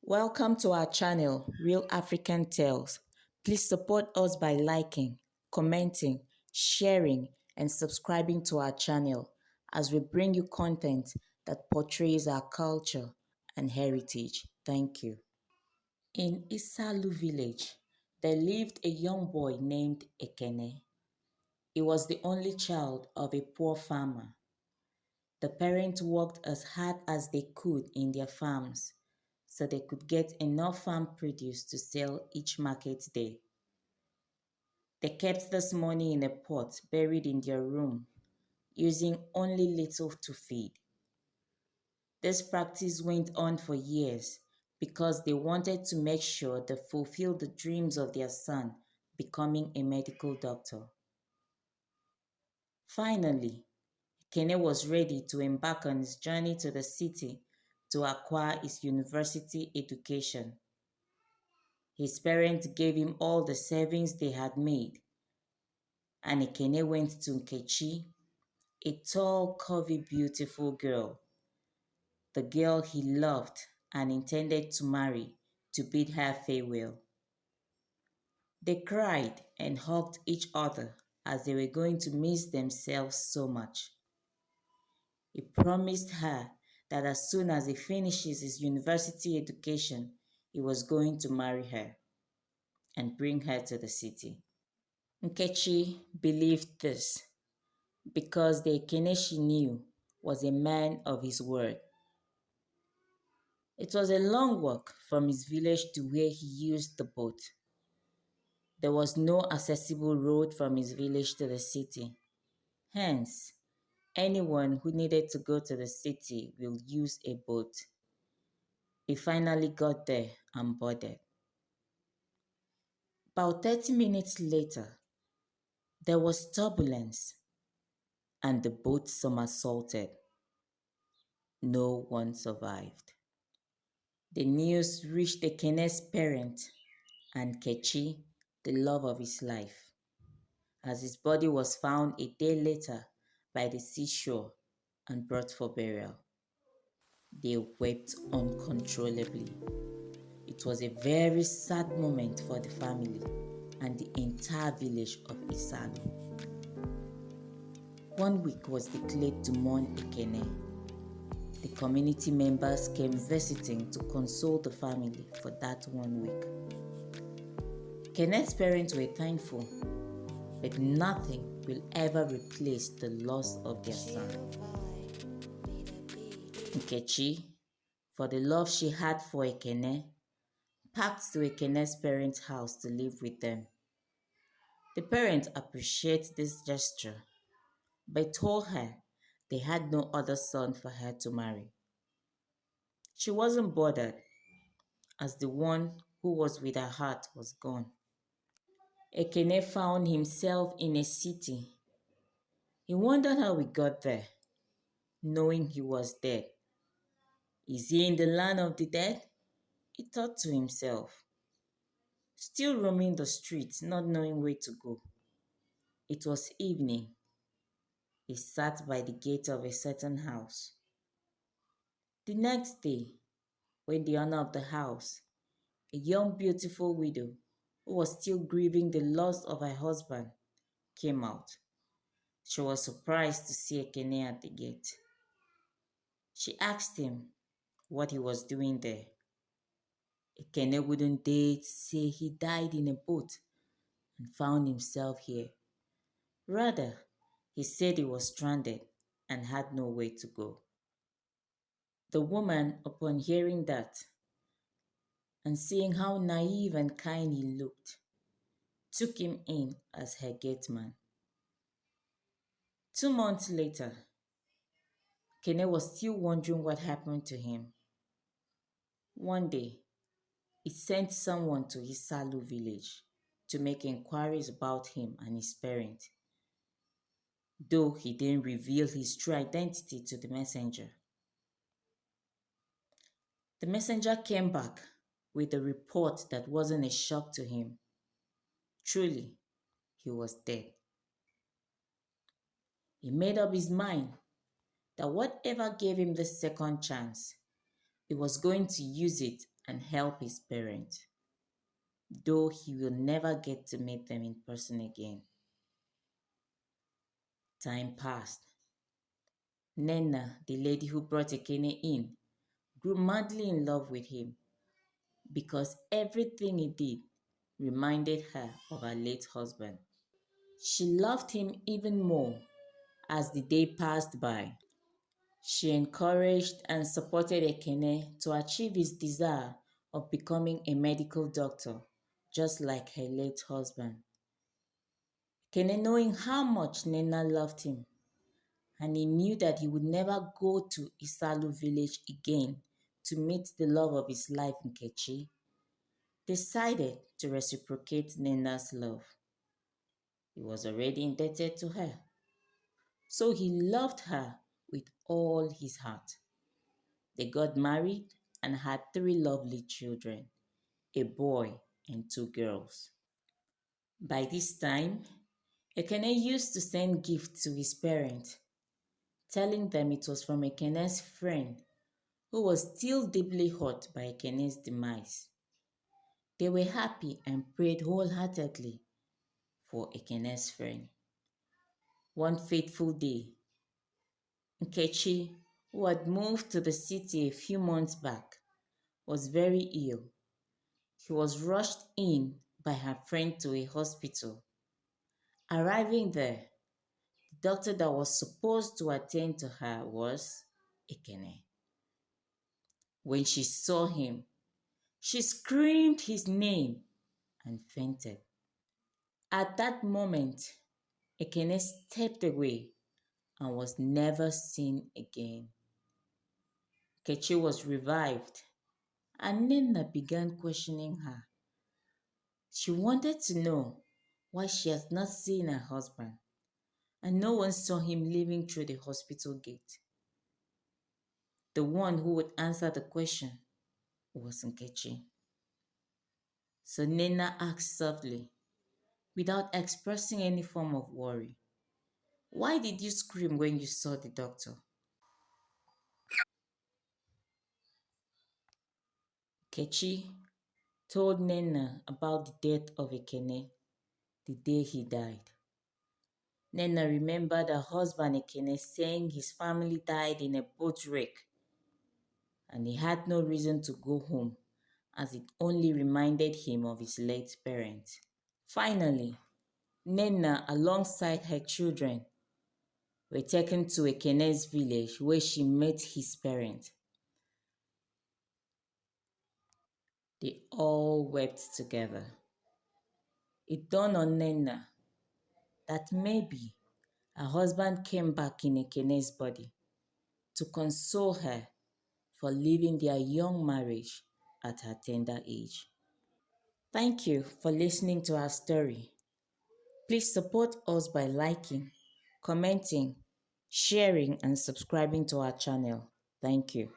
Welcome to our channel, Real African Tales. Please support us by liking, commenting, sharing, and subscribing to our channel as we bring you content that portrays our culture and heritage. Thank you. In Isalu village, there lived a young boy named Ekene. He was the only child of a poor farmer. The parents worked as hard as they could in their farms so they could get enough farm produce to sell each market day. They kept this money in a pot buried in their room, using only little to feed. This practice went on for years because they wanted to make sure they fulfilled the dreams of their son becoming a medical doctor. Finally, Kene was ready to embark on his journey to the city to acquire his university education. His parents gave him all the savings they had made, and Ekene went to Nkechi, a tall, curvy, beautiful girl, the girl he loved and intended to marry to bid her farewell. They cried and hugged each other as they were going to miss themselves so much. He promised her that as soon as he finishes his university education, he was going to marry her and bring her to the city. Nkechi believed this because the Ekene she knew was a man of his word. It was a long walk from his village to where he used the boat. There was no accessible road from his village to the city. Hence, anyone who needed to go to the city will use a boat. He finally got there and boarded. About 30 minutes later, there was turbulence and the boat somersaulted. No one survived. The news reached the Kene's parent and Kechi, the love of his life, as his body was found a day later by the seashore and brought for burial. They wept uncontrollably. It was a very sad moment for the family and the entire village of Isalu. 1 week was declared to mourn Ekene. The community members came visiting to console the family for that 1 week. Ekene's parents were thankful, but nothing will ever replace the loss of their son. Nkechi, for the love she had for Ekene, packed to Ekene's parents' house to live with them. The parents appreciate this gesture, but told her they had no other son for her to marry. She wasn't bothered, as the one who was with her heart was gone. Ekene found himself in a city. He wondered how he got there, knowing he was dead. Is he in the land of the dead? He thought to himself. Still roaming the streets, not knowing where to go. It was evening. He sat by the gate of a certain house. The next day, when the owner of the house, a young beautiful widow who was still grieving the loss of her husband, came out, she was surprised to see Ekene at the gate. She asked him what he was doing there. Ekene wouldn't dare to say he died in a boat and found himself here. Rather, he said he was stranded and had nowhere to go. The woman, upon hearing that and seeing how naive and kind he looked, took him in as her gate man. 2 months later, Kene was still wondering what happened to him. One day, he sent someone to his Salu village to make inquiries about him and his parents, though he didn't reveal his true identity to the messenger. The messenger came back with a report that wasn't a shock to him. Truly, he was dead. He made up his mind that whatever gave him the second chance, he was going to use it and help his parents, though he will never get to meet them in person again. Time passed. Nena, the lady who brought Ekene in, grew madly in love with him because everything he did reminded her of her late husband. She loved him even more as the day passed by. She encouraged and supported Ekene to achieve his desire of becoming a medical doctor, just like her late husband. Ekene, knowing how much Nena loved him, and he knew that he would never go to Isalu village again to meet the love of his life, Nkechi, decided to reciprocate Nena's love. He was already indebted to her, so he loved her with all his heart. They got married and had three lovely children, a boy and two girls. By this time, Ekene used to send gifts to his parents, telling them it was from Ekene's friend, who was still deeply hurt by Ekene's demise. They were happy and prayed wholeheartedly for Ekene's friend. One fateful day, Nkechi, who had moved to the city a few months back, was very ill. He was rushed in by her friend to a hospital. Arriving there, the doctor that was supposed to attend to her was Ekene. When she saw him, she screamed his name and fainted. At that moment, Ekene stepped away and was never seen again. Kechi was revived, and Nina began questioning her. She wanted to know why she had not seen her husband, and no one saw him leaving through the hospital gate. The one who would answer the question was Nkechi. So Nina asked softly, without expressing any form of worry, "Why did you scream when you saw the doctor?" Kechi told Nena about the death of Ekene the day he died. Nena remembered her husband Ekene saying his family died in a boat wreck and he had no reason to go home as it only reminded him of his late parents. Finally, Nena, alongside her children, were taken to Ekene's village where she met his parents. They all wept together. It dawned on Nena that maybe her husband came back in Ekene's body to console her for leaving their young marriage at her tender age. Thank you for listening to our story. Please support us by liking, commenting, sharing, and subscribing to our channel. Thank you.